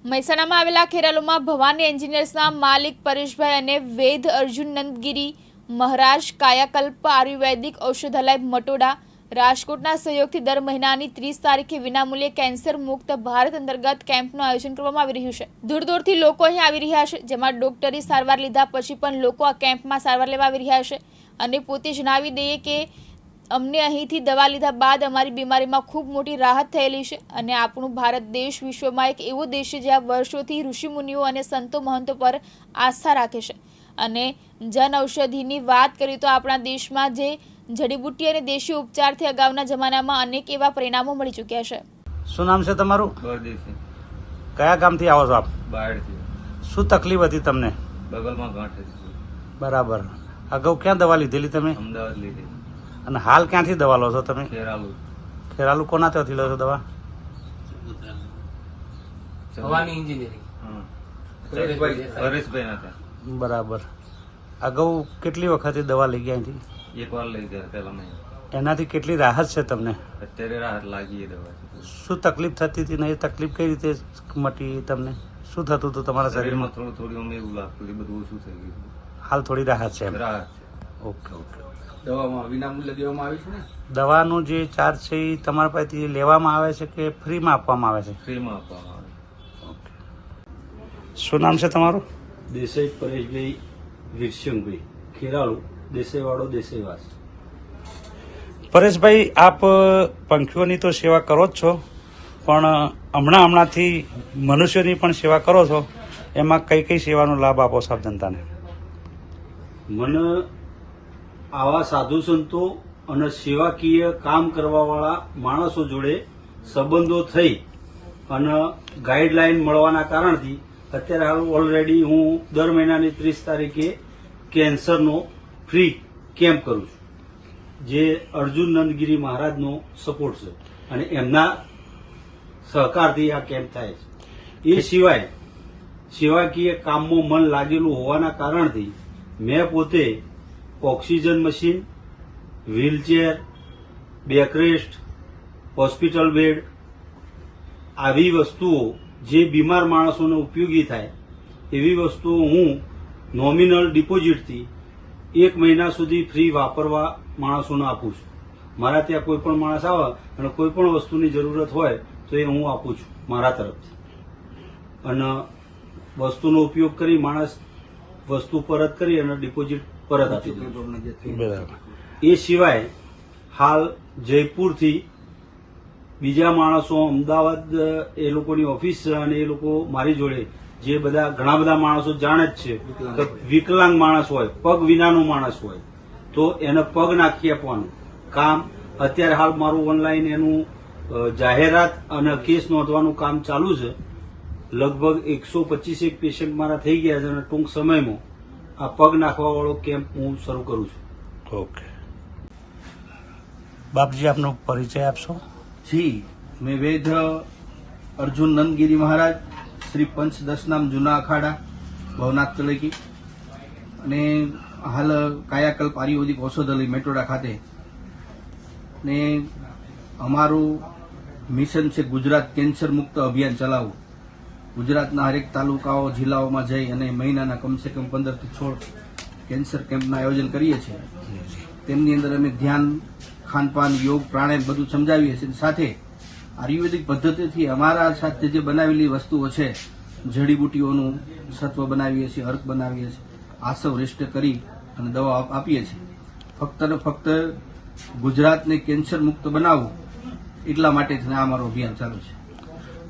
મહેસાણામાં આવેલા ખેરાલુમાં ભવાની એન્જિનિયર્સના માલિક પરેશભાઈ અને વૈદ અર્જુન નંદગીરી મહારાજ કાયાકલ્પ આયુર્વેદિક ઔષધાલય મટોડા રાજકોટના સહયોગથી દર મહિનાની 30 તારીખે વિનામૂલ્યે કેન્સર મુક્ત ભારત અંતર્ગત કેમ્પનું આયોજન કરવામાં આવી રહ્યું છે। દૂર દૂરથી લોકો અહીં આવી રહ્યા છે, જેમાં ડોક્ટરી સારવાર લીધા પછી પણ લોકો આ કેમ્પમાં સારવાર લેવા આવી રહ્યા છે અને પોતે જણાવી દઈએ કે અમને અહીંથી દવા લીધા બાદ અમારી બીમારીમાં ખૂબ મોટી રાહત થયેલી છે અને આપણું ભારત દેશ વિશ્વમાં એક એવો દેશ છે જ્યાં વર્ષોથી ઋષિમુનિઓ અને સંતો મહંતો પર આસ્થા રાખે છે અને જન ઔષધિની વાત કરીએ તો આપણા દેશમાં જે જડીબુટ્ટી અને દેશી ઉપચારથી અગાઉના જમાનામાં અનેક એવા પરિણામો મળી ચૂક્યા છે। શું નામ છે તમારું? બરદેસી। કયા ગામથી આવો છો આપ? બાયડથી। શું તકલીફ હતી તમને? બગલમાં ગાંઠ હતી। બરાબર। અગાઉ ક્યાં દવા લીધેલી તમે? અમદાવાદ લીધી। અને હાલ ક્યાંથી દવા લો છો તમે? ખેરાલુ। ખેરાલુ કોના ત્યાંથી લો છો દવા? ભવાની એન્જિનિયરિંગ। પરેશભાઈ ના ત્યાં। બરાબર। અગાઉ કેટલી વખતે દવા લઈ ગયા અહીંથી? એક વાર લઈ ગયા પેલા મહિને। એનાથી કેટલી રાહત છે તમને? અત્યારે રાહત લાગી એ દવા। શું તકલીફ થતી હતી ને એ તકલીફ કઈ રીતે મટી તમને? શું થતું હતું તમારા શરીરમાં? શરીરમાં થોડું અમને એવું લાગતું કે બધું ઓછું થઈ ગયું। હાલ થોડી રાહત છે એમ? રાહત છે। Okay okay. દવામાં વિનામૂલ્યે દેવામાં આવી છે ને? દવાનું જે ચાર્જ છે એ તમારા પાસેથી લેવામાં આવે છે કે ફ્રીમાં આપવામાં આવે છે? ફ્રીમાં આપવામાં આવે। ઓકે। શું નામ છે તમારું? દેસાઈ પરેશભાઈ વિરસિંહભાઈ, ખેરાલુ, દેસાઈવાડો દેસાઈવાસ। પરેશભાઈ, આપ પંખીઓની તો સેવા કરો જ છો, પણ હમણાંથી મનુષ્યોની પણ સેવા કરો છો, એમાં કઈ કઈ સેવાનો લાભ આપો છો આપ જનતાને? મને આવા સાધુ સંતો અને સેવાકીય કામ કરવાવાળા માણસો જોડે સંબંધો થઈ અને ગાઈડલાઈન મળવાના કારણથી અત્યારે હાલ ઓલરેડી હું દર મહિનાની 30 તારીખે કેન્સરનો ફ્રી કેમ્પ કરું છું, જે અર્જુન નંદગીરી મહારાજનો સપોર્ટ છે અને એમના સહકારથી આ કેમ્પ થાય છે। એ સિવાય સેવાકીય કામમાં મન લાગેલું હોવાના કારણથી મેં પોતે oxygen machine, wheelchair, backrest, hospital bed આવી વસ્તુઓ જે બીમાર માણસોને ઉપયોગી થાય એવી વસ્તુઓ હું નોમિનલ ડિપોઝિટથી 1 મહિના સુધી ફ્રી વાપરવા માણસોને આપું છું। મારા ત્યાં કોઈ પણ માણસ આવે અને કોઈ પણ વસ્તુની જરૂરત હોય તો એ હું આપું છું મારા તરફથી, અને વસ્તુનો ઉપયોગ કરી માણસ વસ્તુ પરત કરી અને ડિપોઝિટ પરત આપી દે। બરાબર। એ સિવાય હાલ જયપુરથી બીજા માણસો અમદાવાદ એ લોકોની ઓફિસ છે અને એ લોકો મારી જોડે જે બધા ઘણા બધા માણસો જાણે જ છે કે વિકલાંગ માણસ હોય, પગ વિનાનું માણસ હોય તો એને પગ નાખી આપવાનું કામ અત્યારે હાલ મારું ઓનલાઈન એનું જાહેરાત અને કેસ નોંધવાનું કામ ચાલુ છે। લગભગ 125 પેશન્ટ મારા થઈ ગયા છે અને ટૂંક સમયમાં આ પગ નાખવા વાળો કેમ્પ હું શરૂ કરું છું। ઓકે। બાપજી, આપનો પરિચય આપશો? જી, मैं वेद अर्जुन नंदगिरी महाराज श्री पंचदश नाम जूना अखाड़ा भवनाथ तलेकी અને હાલ કાયાકલ્પ આયુર્વેદિક ઔષધાલય મેટોડા ખાતે ને અમારું મિશન છે ગુજરાત કેન્સર મુક્ત અભિયાન ચલાવવું। ગુજરાતના હરેક તાલુકાઓ જિલ્લાઓમાં જઈ અને મહિનાના કમસે કમ 15 થી 16 કેન્સર કેમ્પના આયોજન કરીએ છીએ। તેમની અંદર અમે ધ્યાન, ખાનપાન, યોગ, પ્રાણાયામ બધું સમજાવીએ છીએ। સાથે આયુર્વેદિક પદ્ધતિથી અમારા સાથે જે બનાવેલી વસ્તુઓ છે, જડીબુટીઓનું સત્વ બનાવીએ છીએ, અર્ક બનાવીએ છીએ, આસવ રેસ્ટ કરી અને દવા આપીએ છીએ। ફક્ત ને ફક્ત ગુજરાતને કેન્સર મુક્ત બનાવવું એટલા માટે આ અમારું અભિયાન ચાલુ છે।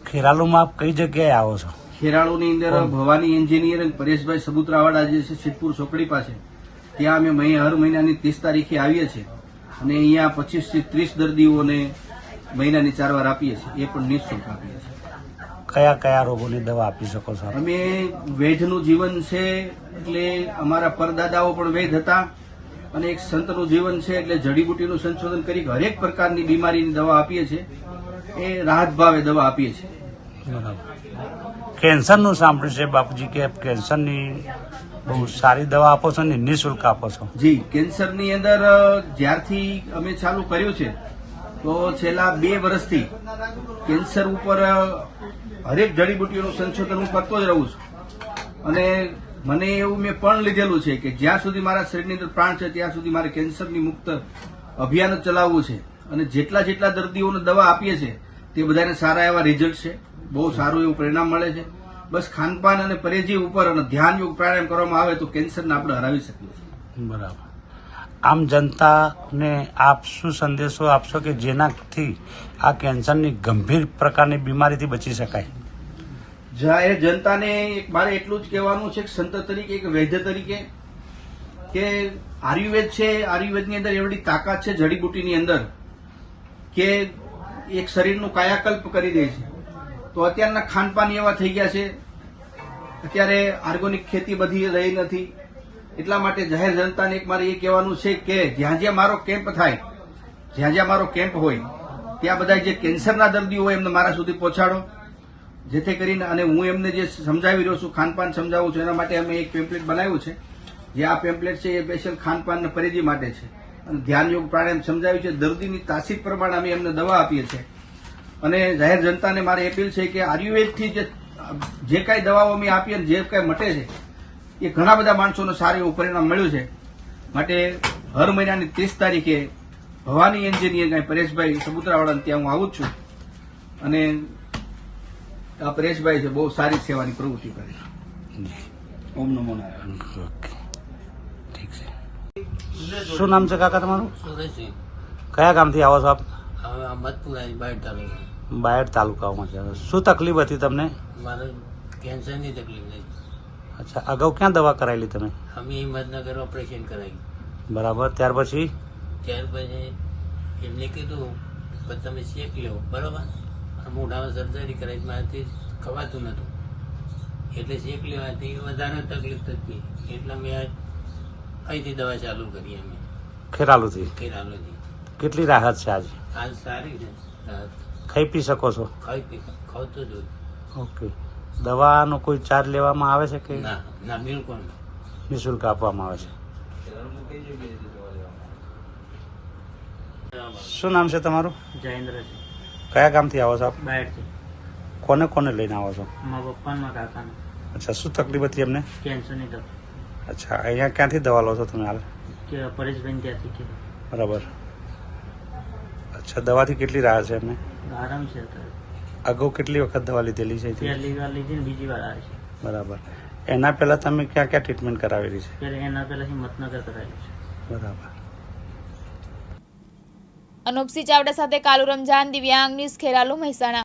ખેરાલુમાં આપ કઈ જગ્યાએ આવો છો? ખેરાલુની અંદર ભવાની એન્જિનિયરિંગ પરેશભાઈ સબુતરાવાડા જે છે સિદ્ધપુર ચોકડી પાસે, ત્યાં અમે હર મહિનાની 30 તારીખે આવીએ છીએ અને અહીંયા 25 થી 30 દર્દીઓને મહિનાની સારવાર આપીએ છીએ, એ પણ નિઃશુલ્ક આપીએ છીએ। કયા કયા રોગોની દવા આપી શકો છો? અમે વૈદ્યનું જીવન છે એટલે અમારા પરદાદાઓ પણ વૈદ્ય હતા અને એક સંતનું જીવન છે એટલે જડીબુટીનું સંશોધન કરી હરેક પ્રકારની બીમારીની દવા આપીએ છીએ। એ રાહત ભાવે દવા આપીએ છીએ। બરાબર। કેન્સરનું સાંભળ્યું છે બાપુજી કે કેન્સરની બહુ સારી દવા આપો છો ને નિઃશુલ્ક આપો છો? જી, કેન્સરની અંદર જ્યારથી અમે ચાલુ કર્યું છે તો છેલ્લા 2 વર્ષથી કેન્સર ઉપર હરેક જડીબુટીઓનું સંશોધન હું કરતો જ રહું છું અને મને એવું મેં પણ લીધેલું છે કે જ્યાં સુધી મારા શરીરની અંદર પ્રાણ છે ત્યાં સુધી મારે કેન્સરની મુક્ત અભિયાન જ ચલાવવું છે અને જેટલા દર્દીઓને દવા આપીએ છીએ તે બધાને સારા એવા રિઝલ્ટ છે, બહુ સારું એવું પરિણામ મળે છે. બસ ખાનપાન અને પરેજી ઉપર અને ધ્યાન યોગ પ્રાણાયામ કરવામાં આવે તો કેન્સરને આપણે હરાવી શકીએ છીએ. બરાબર. આમ જનતાને આપ શું સંદેશો આપશો કે જેનાથી આ કેન્સરની ગંભીર પ્રકારની બીમારીથી બચી શકાય? જાહેર જનતાને મારે એટલું જ કહેવાનું છે કે સંત તરીકે, એક વૈદ્ય તરીકે, કે આયુર્વેદ છે, આયુર્વેદની અંદર એવડી તાકાત છે જડીબુટીની અંદર કે એક શરીરનું કાયાકલ્પ કરી દે છે. તો અત્યારના ખાનપાન એવા થઈ ગયા છે, અત્યારે ઓર્ગેનિક ખેતી બધી રહી નથી. એટલા માટે જાહેર જનતાને એક મારે એ કહેવાનું છે કે જ્યાં જ્યાં મારો કેમ્પ થાય, જ્યાં જ્યાં મારો કેમ્પ હોય ત્યાં બધા જે કેન્સરના દર્દીઓ હોય એમને મારા સુધી પહોંચાડો, જેથી કરીને અને હું એમને જે સમજાવી રહ્યો છું, ખાનપાન સમજાવું છું, એના માટે અમે એક પેમ્પલેટ બનાવ્યું છે. જે આ પેમ્પલેટ છે એ સ્પેશિયલ ખાનપાન અને પરેજી માટે છે અને ધ્યાન યોગ પ્રાણાયામ સમજાવ્યું છે. દર્દીની તાસીર પ્રમાણે અમે એમને દવા આપીએ છીએ અને જાહેર જનતાને મારી અપીલ છે કે આયુર્વેદથી જે કાંઈ દવાઓ અમે આપીએ ને જે કાંઈ મટે છે એ ઘણા બધા માણસોને સારું એવું પરિણામ મળ્યું છે. માટે હર મહિનાની 30 તારીખે ભવાની એન્જિનિયર પરેશભાઈ સબુતરાવાળા ત્યાં હું આવું જ છું અને આ પરેશભાઈ છે બહુ સારી સેવાની પ્રવૃત્તિ કરે છે. ઓમ નમો નારાયણ. ઓકે, ઠીક છે. શું નામ છે કાકા તમારું? સુરેશજી કયા ગામથી આવો છો આપ? હવે અહમદપુરા બાયડ તાલુકા. બાયડ તાલુકામાં છે. શું તકલીફ હતી તમને? મારે કેન્સરની તકલીફ નહીં. અચ્છા, અગાઉ ક્યાં દવા કરાયેલી તમે? અમે હિંમતનગર ઓપરેશન કરાવ્યું. બરાબર. ત્યાર પછી? ત્યાર પછી એમને કીધું કે તમે શેક લો, બરાબર. મોઢામાં સર્જરી કરાવી મારાથી ખવાતું નહોતું એટલે શેક લેવાથી વધારે તકલીફ થતી એટલે મેં અહીંથી દવા ચાલુ કરી. અમે ખેરાલુથી? ખેરાલુથી. કેટલી રાહત છે આજે? હાલ સારી છે, ખાઈ પી શકો છો? ખાવતો જ હોય. ઓકે. દવાનો કોઈ ચાર્જ લેવામાં આવે છે કે ના ના, બિલકુલ નહીં. નિઃશુલ્ક આપવામાં આવે છે? શું નામ છે તમારું? જયેન્દ્ર છે. કયા ગામથી આવો છો આપ? બાયડથી. કોને કોને લઈને આવો છો? મારા પપ્પા ને મારા કાકાને અચ્છા, શું તકલીફ હતી એમને? કેન્સરની તકલીફ. અચ્છા, અહીંયા ક્યાંથી દવા લો છો તમે હાલ? કે પરેશભાઈ ત્યાંથી કે બરાબર. અચ્છા, દવાથી કેટલી રાહત છે એમને? આરામ છે અત્યારે. અગાઉ કેટલી વખત દવા લીધેલી છે? પહેલી વાર લીધી ને બીજી વાર આવે છે. બરાબર. એના પહેલા તમે ક્યાં ક્યાં ટ્રીટમેન્ટ કરાવેલી છે? ત્યારે એના પહેલા હિંમતનગર કરાયેલું છે. બરાબર. અનુપસિંહ ચાવડા સાથે કાલુ રમજાન, દિવ્યાંગ ન્યૂઝ, ખેરાલુ, મહેસાણા.